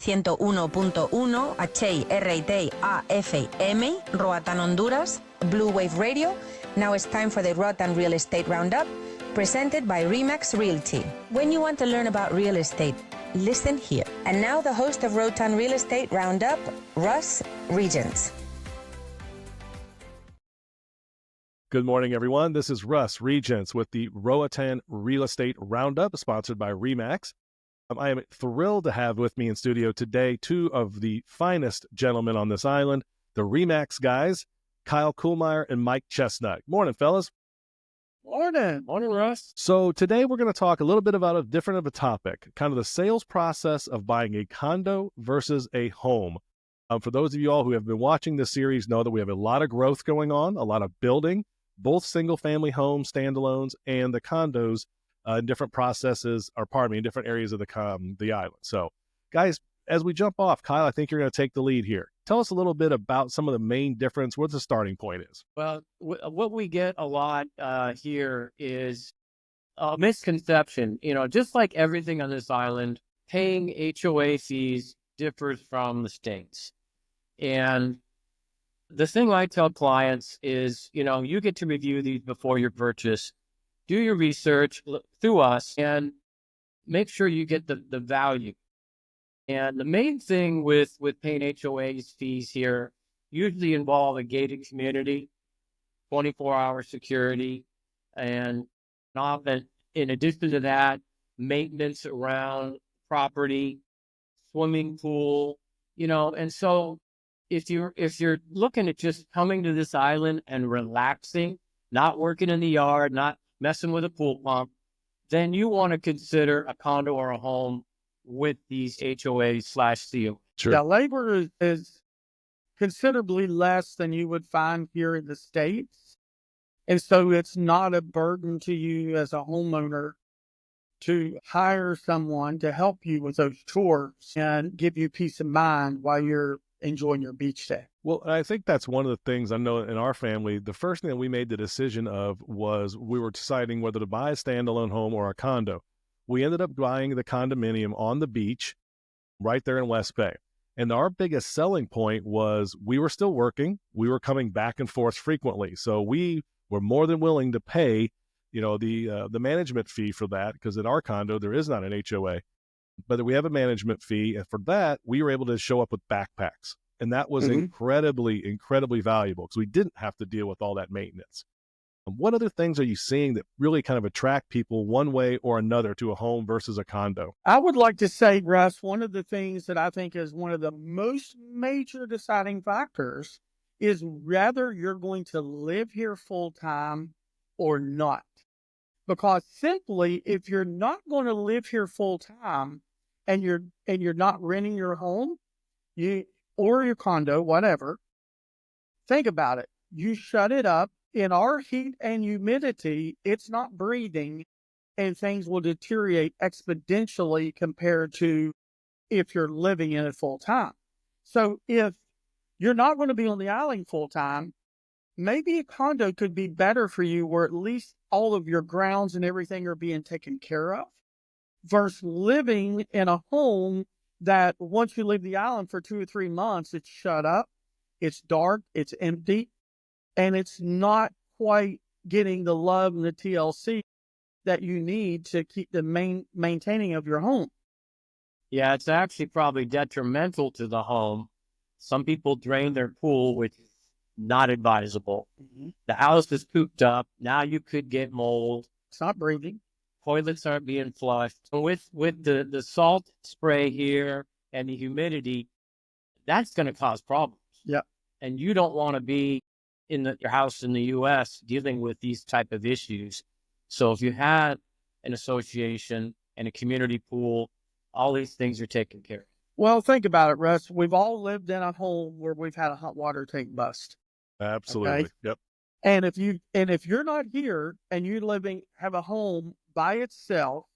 101.1 HIRT AFM, Roatan, Honduras, Blue Wave Radio. Now it's time for the Roatan Real Estate Roundup, presented by Remax Realty. When you want to learn about real estate, listen here. And now the host of Roatan Real Estate Roundup, Russ Regentz. Good morning, everyone. This is Russ Regentz with the Roatan Real Estate Roundup, sponsored by Remax. I am thrilled to have with me in studio today two of the finest gentlemen on this island, the Remax guys, Kyle Kuhlmeier and Mike Chestnut. Morning, fellas. Morning. Morning, Russ. So today we're going to talk a little bit about a different of a topic, kind of the sales process of buying a condo versus a home. For those of you all who have been watching this series know that we have a lot of growth going on, a lot of building, both single-family homes, standalones, and the condos in different processes, or pardon me, in different areas of the island. So, guys, as we jump off, Kyle, I think you're going to take the lead here. Tell us a little bit about some of the main difference, what the starting point is. Well, what we get a lot here is a misconception. You know, just like everything on this island, paying HOA fees differs from the states. And the thing I tell clients is, you know, you get to review these before your purchase, do your research through us, and make sure you get the value. And the main thing with paying HOA fees here usually involve a gated community, 24-hour security, and often, in addition to that, maintenance around property, swimming pool, you know. And so if you're looking at just coming to this island and relaxing, not working in the yard, not messing with a pool pump, then you want to consider a condo or a home with these HOA/CO. Sure. Yeah, labor is considerably less than you would find here in the States. And so it's not a burden to you as a homeowner to hire someone to help you with those chores and give you peace of mind while you're enjoying your beach day. Well, I think that's one of the things I know in our family. The first thing that we made the decision of was we were deciding whether to buy a standalone home or a condo. We ended up buying the condominium on the beach right there in West Bay. And our biggest selling point was we were still working. We were coming back and forth frequently. So we were more than willing to pay, you know, the management fee for that, because in our condo, there is not an HOA. But we have a management fee, and for that, we were able to show up with backpacks. And that was incredibly, incredibly valuable because we didn't have to deal with all that maintenance. What other things are you seeing that really kind of attract people one way or another to a home versus a condo? I would like to say, Russ, one of the things that I think is one of the most major deciding factors is whether you're going to live here full time or not. Because simply, if you're not going to live here full time and you're not renting your home, or your condo, whatever, think about it. You shut it up. In our heat and humidity, it's not breathing, and things will deteriorate exponentially compared to if you're living in it full time. So if you're not going to be on the island full time, maybe a condo could be better for you, where at least all of your grounds and everything are being taken care of, versus living in a home that once you leave the island for 2 or 3 months, it's shut up, it's dark, it's empty, and it's not quite getting the love and the TLC that you need to keep the maintaining of your home. Yeah, it's actually probably detrimental to the home. Some people drain their pool, which is not advisable. The house is cooped up. Now you could get mold. It's not breathing. Toilets aren't being flushed. So with the salt spray here and the humidity, that's going to cause problems. Yep. And you don't want to be in your house in the U.S. dealing with these type of issues. So if you had an association and a community pool, all these things are taken care of. Well, think about it, Russ. We've all lived in a home where we've had a hot water tank bust. Absolutely. Okay? Yep. And if you're not here and have a home by itself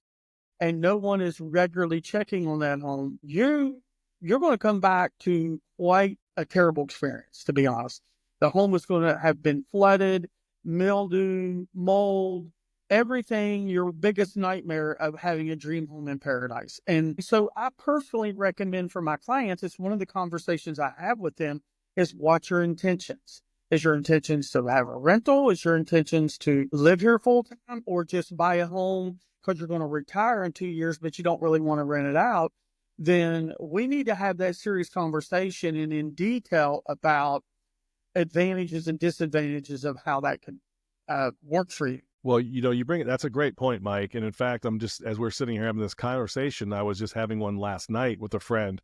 and no one is regularly checking on that home, you're going to come back to quite a terrible experience, to be honest. The home is going to have been flooded, mildew, mold, everything, your biggest nightmare of having a dream home in paradise. And so I personally recommend for my clients, it's one of the conversations I have with them, is what's your intentions? Is your intentions to have a rental? Is your intentions to live here full time, or just buy a home because you're going to retire in 2 years, but you don't really want to rent it out? Then we need to have that serious conversation and in detail about advantages and disadvantages of how that could work for you. Well, you bring it. That's a great point, Mike. And in fact, as we're sitting here having this conversation, I was just having one last night with a friend.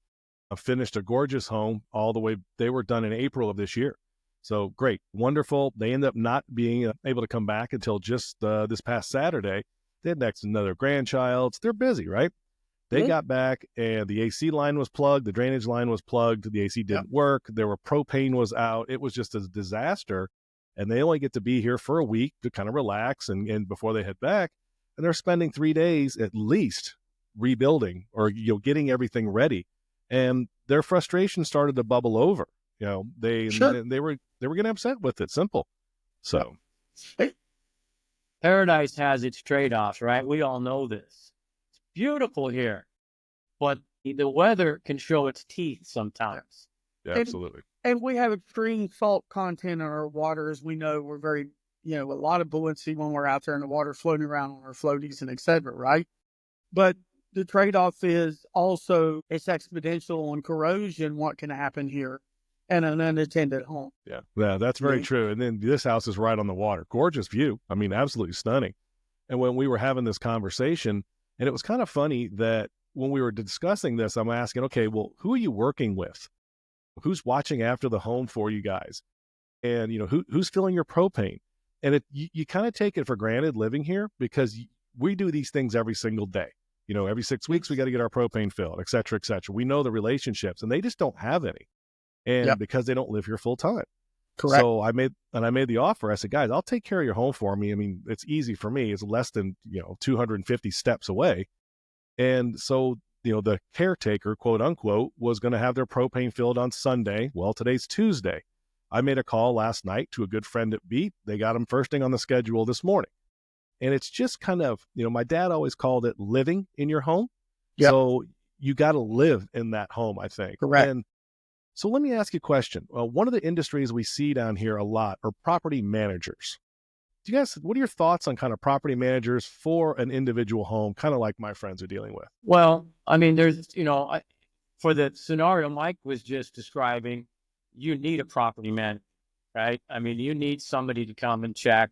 I finished a gorgeous home all the way. They were done in April of this year. So great, wonderful. They ended up not being able to come back until just this past Saturday. They had next another grandchild. They're busy, right? They got back and the AC line was plugged. The drainage line was plugged. The AC didn't work. Propane was out. It was just a disaster. And they only get to be here for a week to kind of relax and before they head back. And they're spending 3 days at least rebuilding or, getting everything ready. And their frustration started to bubble over. They were getting upset with it. Simple. So paradise has its trade-offs, right? We all know this. It's beautiful here, but the weather can show its teeth sometimes. Yeah, absolutely. And we have extreme salt content in our water. As we know, we're very, a lot of buoyancy when we're out there in the water floating around on our floaties and et cetera, right? But the trade-off is also it's exponential on corrosion, what can happen here, and an unattended home. Yeah, that's very true. And then this house is right on the water. Gorgeous view. I mean, absolutely stunning. And when we were having this conversation, and it was kind of funny that when we were discussing this, I'm asking, okay, well, who are you working with? Who's watching after the home for you guys? And, who's filling your propane? And you kind of take it for granted living here because we do these things every single day. Every 6 weeks, we got to get our propane filled, et cetera, et cetera. We know the relationships and they just don't have any. And because they don't live here full time. Correct. So I made the offer. I said, guys, I'll take care of your home for me. I mean, it's easy for me. It's less than, 250 steps away. And so, the caretaker, quote unquote, was going to have their propane filled on Sunday. Well, today's Tuesday. I made a call last night to a good friend at Beat. They got them first thing on the schedule this morning. And it's just kind of, my dad always called it living in your home. Yep. So you got to live in that home, I think. Correct. And so let me ask you a question. One of the industries we see down here a lot are property managers. Do you guys, what are your thoughts on kind of property managers for an individual home, kind of like my friends are dealing with? Well, I mean, there's, for the scenario Mike was just describing, you need a property manager, right? I mean, you need somebody to come and check,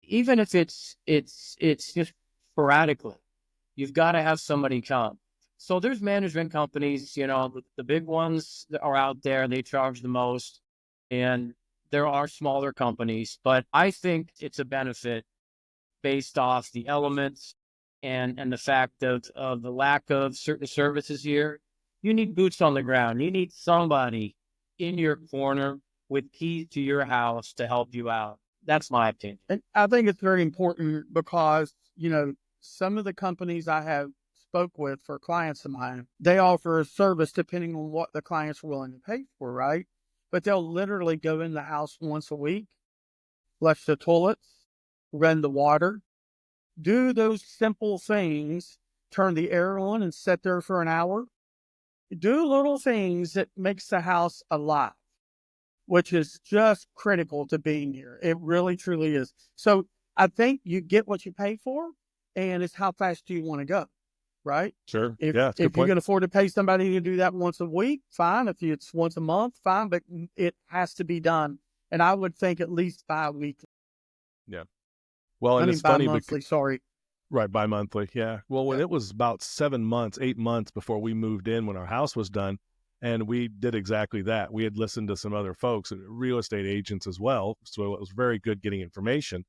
even if it's just sporadically. You've got to have somebody come. So there's management companies, the big ones that are out there, they charge the most, and there are smaller companies, but I think it's a benefit based off the elements and the fact of the lack of certain services here. You need boots on the ground. You need somebody in your corner with keys to your house to help you out. That's my opinion. And I think it's very important because, some of the companies I have spoke with for clients of mine, they offer a service depending on what the client's willing to pay for, right? But they'll literally go in the house once a week, flush the toilets, run the water, do those simple things, turn the air on and sit there for an hour, do little things that makes the house alive, which is just critical to being here. It really, truly is. So I think you get what you pay for, and it's how fast do you want to go, right? Sure. If you can afford to pay somebody to do that once a week, fine. If it's once a month, fine. But it has to be done. And I would think at least bi-weekly. Yeah. Well, and it's funny. Bi-monthly, sorry. Right, bi-monthly. Yeah. Well, when it was about 8 months before we moved in, when our house was done, and we did exactly that. We had listened to some other folks, real estate agents as well. So it was very good getting information.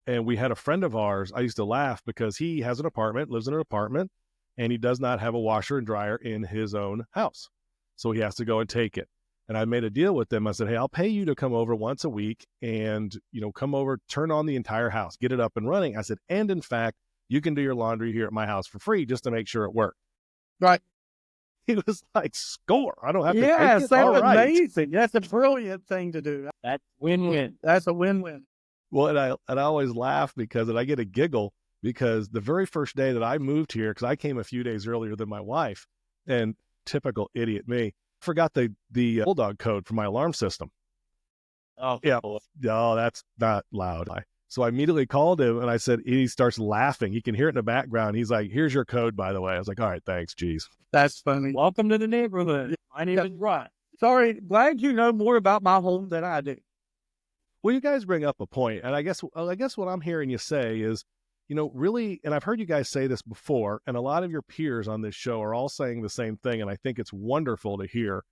And we had a friend of ours, I used to laugh because he has an apartment, lives in an apartment, and he does not have a washer and dryer in his own house. So he has to go and take it. And I made a deal with them. I said, hey, I'll pay you to come over once a week and, come over, turn on the entire house, get it up and running. I said, and in fact, you can do your laundry here at my house for free just to make sure it worked. Right. He was like, score. I don't have to Yes, take it. that's All right. amazing. That's a brilliant thing to do. That's win-win. That's a win-win. Well, and I always laugh and I get a giggle because the very first day that I moved here, because I came a few days earlier than my wife, and typical idiot me, forgot the bulldog code for my alarm system. Oh, Yeah. boy. No, that's not loud. So I immediately called him and I said, he starts laughing. You can hear it in the background. He's like, here's your code, by the way. I was like, all right, thanks. Geez. That's funny. Welcome to the neighborhood. My name is Russ. Sorry, glad you know more about my home than I do. Well, you guys bring up a point, and I guess what I'm hearing you say is, really, and I've heard you guys say this before, and a lot of your peers on this show are all saying the same thing, and I think it's wonderful to hear.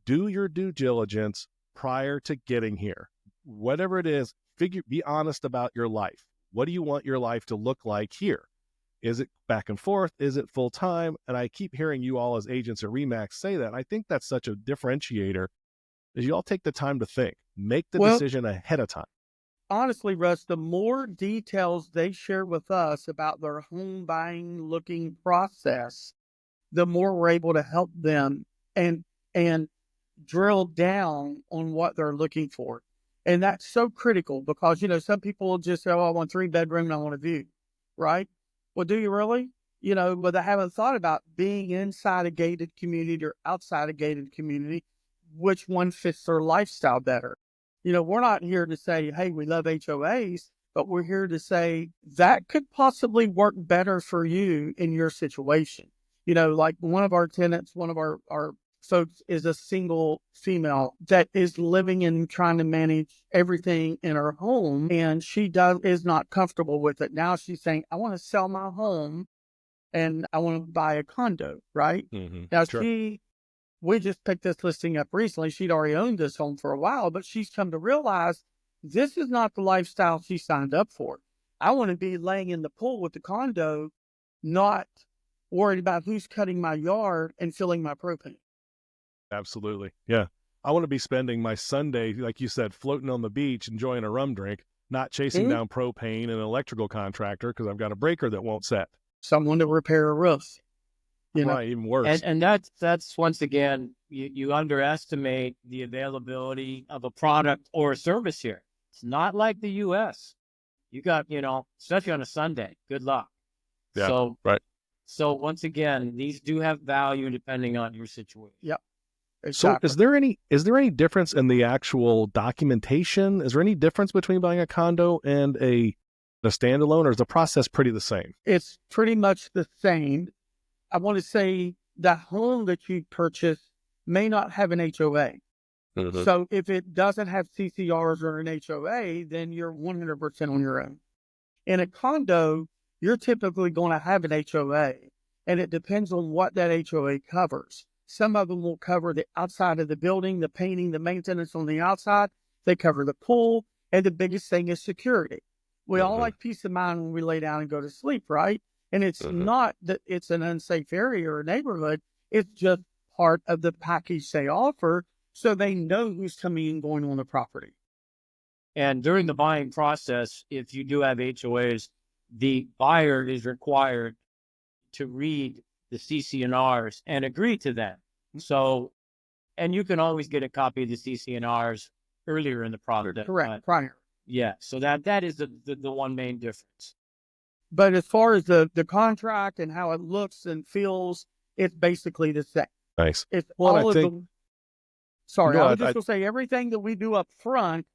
Do your due diligence prior to getting here. Whatever it is, be honest about your life. What do you want your life to look like here? Is it back and forth? Is it full time? And I keep hearing you all as agents at RE/MAX say that. And I think that's such a differentiator, is you all take the time to think, make the decision ahead of time. Honestly, Russ, the more details they share with us about their home buying looking process, the more we're able to help them and drill down on what they're looking for. And that's so critical because, some people will just say, oh, I want 3-bedroom and I want a view, right? Well, do you really? But they haven't thought about being inside a gated community or outside a gated community, which one fits their lifestyle better. We're not here to say, hey, we love HOAs, but we're here to say that could possibly work better for you in your situation. Like one of our tenants, one of our folks is a single female that is living and trying to manage everything in her home, and she is not comfortable with it. Now she's saying, I want to sell my home and I want to buy a condo, right? Mm-hmm. Now Sure. we just picked this listing up recently. She'd already owned this home for a while, but she's come to realize this is not the lifestyle she signed up for. I want to be laying in the pool with the condo, not worried about who's cutting my yard and filling my propane. Absolutely. Yeah. I want to be spending my Sunday, like you said, floating on the beach, enjoying a rum drink, not chasing down propane and an electrical contractor because I've got a breaker that won't set. Someone to repair a roof. Right, even worse. And that's once again, you underestimate the availability of a product or a service here. It's not like the U.S. You got, especially on a Sunday, good luck. Yeah, so, right. So once again, these do have value depending on your situation. Yep. Exactly. So is there any difference in the actual documentation? Is there any difference between buying a condo and a standalone, or is the process pretty the same? It's pretty much the same. I want to say the home that you purchase may not have an HOA. Mm-hmm. So if it doesn't have CCRs or an HOA, then you're 100% on your own. In a condo, you're typically going to have an HOA, and it depends on what that HOA covers. Some of them will cover the outside of the building, the painting, the maintenance on the outside. They cover the pool, and the biggest thing is security. We all like peace of mind when we lay down and go to sleep, right? And it's not that it's an unsafe area or a neighborhood. It's just part of the package they offer, so they know who's coming and going on the property. And during the buying process, if you do have HOAs, the buyer is required to read the CC&Rs and agree to them. So, and you can always get a copy of the CC&Rs earlier in the process. Correct, prior. Yeah, so that is the one main difference. But as far as the contract and how it looks and feels, it's basically the same. Nice. It's Well, all I of think- them. Sorry, No, I was just going to say everything that we do up front,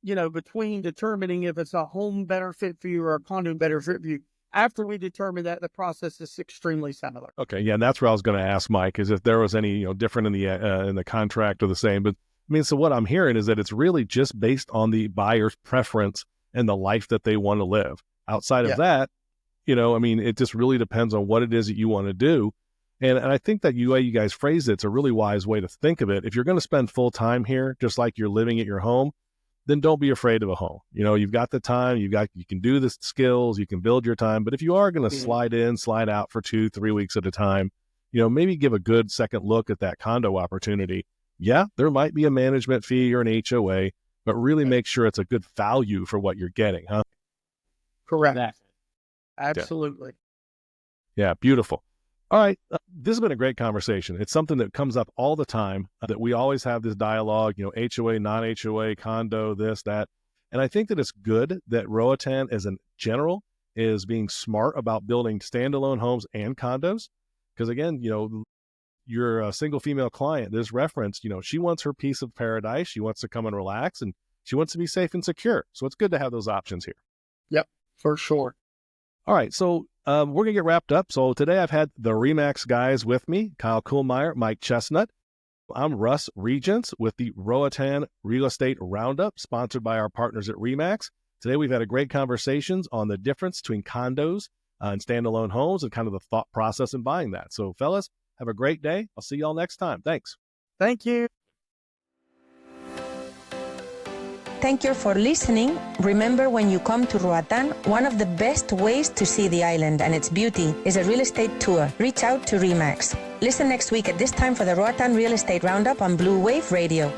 between determining if it's a home better fit for you or a condo better fit for you, after we determine that, the process is extremely similar. Okay, yeah, and that's what I was going to ask Mike, is if there was any different in the contract or the same. But I mean, so what I'm hearing is that it's really just based on the buyer's preference and the life that they want to live. Outside of that, it just really depends on what it is that you want to do. And I think that way you guys phrase it's a really wise way to think of it. If you're going to spend full time here, just like you're living at your home, then don't be afraid of a home. You've got the time, you can do the skills, you can build your time. But if you are going to slide in, slide out for 2-3 weeks at a time, maybe give a good second look at that condo opportunity. Yeah, there might be a management fee or an HOA, but really make sure it's a good value for what you're getting, huh? Correct. Exactly. Absolutely. Yeah, beautiful. All right. This has been a great conversation. It's something that comes up all the time, that we always have this dialogue, HOA, non-HOA, condo, this, that. And I think that it's good that Roatan, as in general, is being smart about building standalone homes and condos. Because again, you're a single female client, this reference, she wants her piece of paradise. She wants to come and relax, and she wants to be safe and secure. So it's good to have those options here. Yep, for sure. All right, so we're going to get wrapped up. So today I've had the RE/MAX guys with me, Kyle Kuhlmeier, Mike Chestnut. I'm Russ Regentz with the Roatan Real Estate Roundup, sponsored by our partners at RE/MAX. Today we've had a great conversations on the difference between condos and standalone homes and kind of the thought process in buying that. So fellas, have a great day. I'll see y'all next time. Thanks. Thank you. Thank you for listening. Remember, when you come to Roatan, one of the best ways to see the island and its beauty is a real estate tour. Reach out to RE/MAX. Listen next week at this time for the Roatan Real Estate Roundup on Blue Wave Radio.